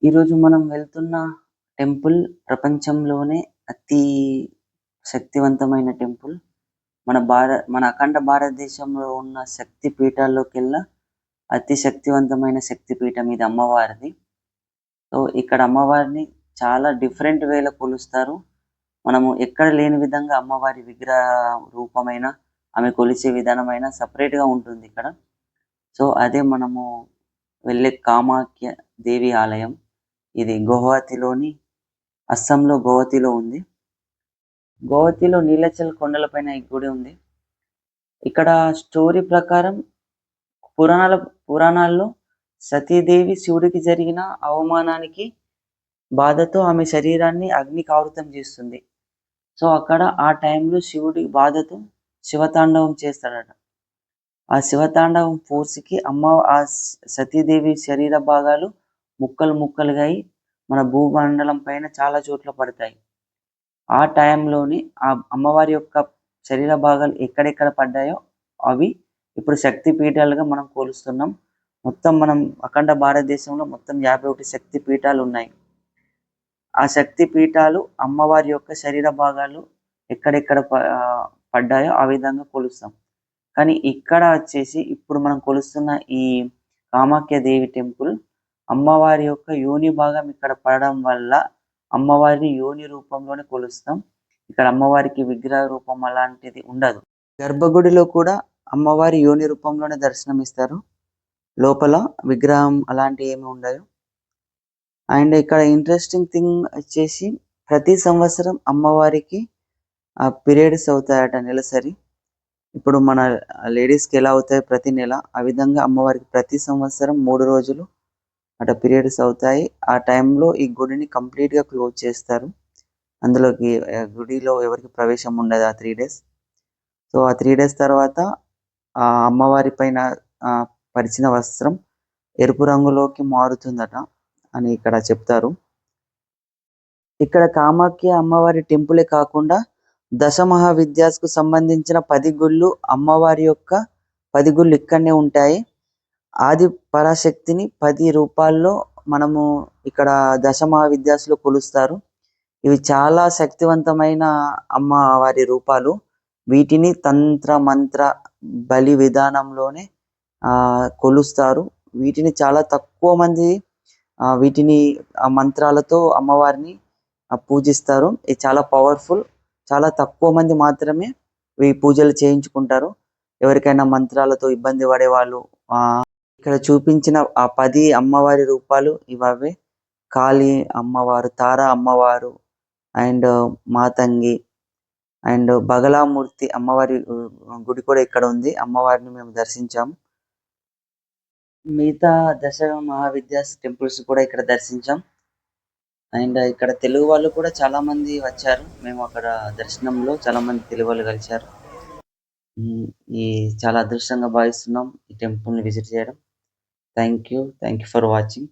ఈరోజు మనం వెళ్తున్న టెంపుల్ ప్రపంచంలోనే అతి శక్తివంతమైన టెంపుల్. మన అఖండ భారతదేశంలో ఉన్న శక్తి పీఠాల్లోకెల్లా అతి శక్తివంతమైన శక్తి పీఠం ఇది అమ్మవారిది. సో, ఇక్కడ అమ్మవారిని చాలా డిఫరెంట్ వేలో కొలుస్తారు. మనము ఎక్కడ లేని విధంగా అమ్మవారి విగ్రహ రూపమైన, ఆమె కొలిచే విధానమైన సెపరేట్‌గా ఉంటుందిక్కడ. సో, అదే మనము వెళ్ళే కామాఖ్య దేవి ఆలయం. ఇది అస్సాంలో గౌహతిలో ఉంది. గౌహతిలో నీలాచల్ కొండలపైన ఈ గుడి ఉంది. ఇక్కడ స్టోరీ ప్రకారం పురాణాల్లో సతీదేవి శివుడికి జరిగిన అవమానానికి బాధతో ఆమె శరీరాన్ని అగ్నికి ఆహుతం చేస్తుంది. సో, అక్కడ ఆ టైంలో శివుడి బాధతో శివతాండవం చేస్తాడట. ఆ శివతాండవం ఫోర్స్‌కి సతీదేవి శరీర భాగాలు ముక్కలు ముక్కలుగా అయి మన భూమండలం పైన చాలా చోట్ల పడతాయి. ఆ టైంలోని ఆ అమ్మవారి యొక్క శరీర భాగాలు ఎక్కడెక్కడ పడ్డాయో అవి ఇప్పుడు శక్తి పీఠాలుగా మనం కొలుస్తున్నాం. మొత్తం మనం అఖండ భారతదేశంలో మొత్తం 51 శక్తి పీఠాలున్నాయి. ఆ శక్తి పీఠాలు అమ్మవారి యొక్క శరీర భాగాలు ఎక్కడెక్కడ పడ్డాయో ఆ విధంగా కొలుస్తాం. కానీ ఇక్కడ వచ్చేసి ఇప్పుడు మనం కొలుస్తున్న ఈ కామాఖ్య దేవి టెంపుల్ అమ్మవారి యొక్క యోని భాగం ఇక్కడ పడడం వల్ల అమ్మవారిని యోని రూపంలోనే కొలుస్తాం. ఇక్కడ అమ్మవారికి విగ్రహ రూపం అలాంటిది ఉండదు. గర్భగుడిలో కూడా అమ్మవారి యోని రూపంలోనే దర్శనమిస్తారు. లోపల విగ్రహం అలాంటివి ఏమి ఉండదు. అండ్ ఇక్కడ ఇంట్రెస్టింగ్ థింగ్ వచ్చేసి ప్రతి సంవత్సరం అమ్మవారికి పీరియడ్స్ అవుతాయట నెలసరి. ఇప్పుడు మన లేడీస్‌కి ఎలా అవుతాయి ప్రతి నెల, ఆ విధంగా అమ్మవారికి ప్రతి సంవత్సరం 3 రోజులు అట్లా పీరియడ్స్ అవుతాయి. ఆ టైంలో ఈ గుడిని కంప్లీట్‌గా క్లోజ్ చేస్తారు. అందులోకి గుడిలో ఎవరికి ప్రవేశం ఉండదు ఆ 3 డేస్. సో, ఆ 3 డేస్ తర్వాత ఆ అమ్మవారి పైన పరిచిన వస్త్రం ఎరుపు రంగులోకి మారుతుందట అని ఇక్కడ చెప్తారు. ఇక్కడ కామాఖ్య అమ్మవారి టెంపులే కాకుండా దశమహావిద్యాస్‌కు సంబంధించిన 10 గుళ్ళు అమ్మవారి యొక్క 10 గుళ్ళు ఇక్కడనే ఉంటాయి. ఆది పరాశక్తిని 10 రూపాల్లో మనము ఇక్కడ దశమహావిద్యాస్‌లో కొలుస్తారు. ఇవి చాలా శక్తివంతమైన అమ్మవారి రూపాలు. వీటిని తంత్ర, మంత్ర, బలి విధానంలోనే కొలుస్తారు. వీటిని చాలా తక్కువ మంది వీటిని మంత్రాలతో అమ్మవారిని పూజిస్తారు. ఇది చాలా పవర్‌ఫుల్. చాలా తక్కువ మంది మాత్రమే ఈ పూజలు చేయించుకుంటారు. ఎవరికైనా మంత్రాలతో ఇబ్బంది పడేవాళ్ళు ఇక్కడ చూపించిన ఆ 10 అమ్మవారి రూపాలు ఇవే. కాళీ అమ్మవారు, తారా అమ్మవారు అండ్ మాతంగి అండ్ బగలామూర్తి అమ్మవారి గుడి కూడా ఇక్కడ ఉంది. అమ్మవారిని మేము దర్శించాం. మిగతా దశ మహావిద్యాస్ టెంపుల్స్ కూడా ఇక్కడ దర్శించాం. అండ్ ఇక్కడ తెలుగు వాళ్ళు కూడా చాలా మంది వచ్చారు. మేము అక్కడ దర్శనంలో చాలా మంది తెలుగు వాళ్ళు కలిశారు. ఈ చాలా అదృష్టంగా భావిస్తున్నాం ఈ టెంపుల్ని విజిట్ చేయడం. Thank you for watching.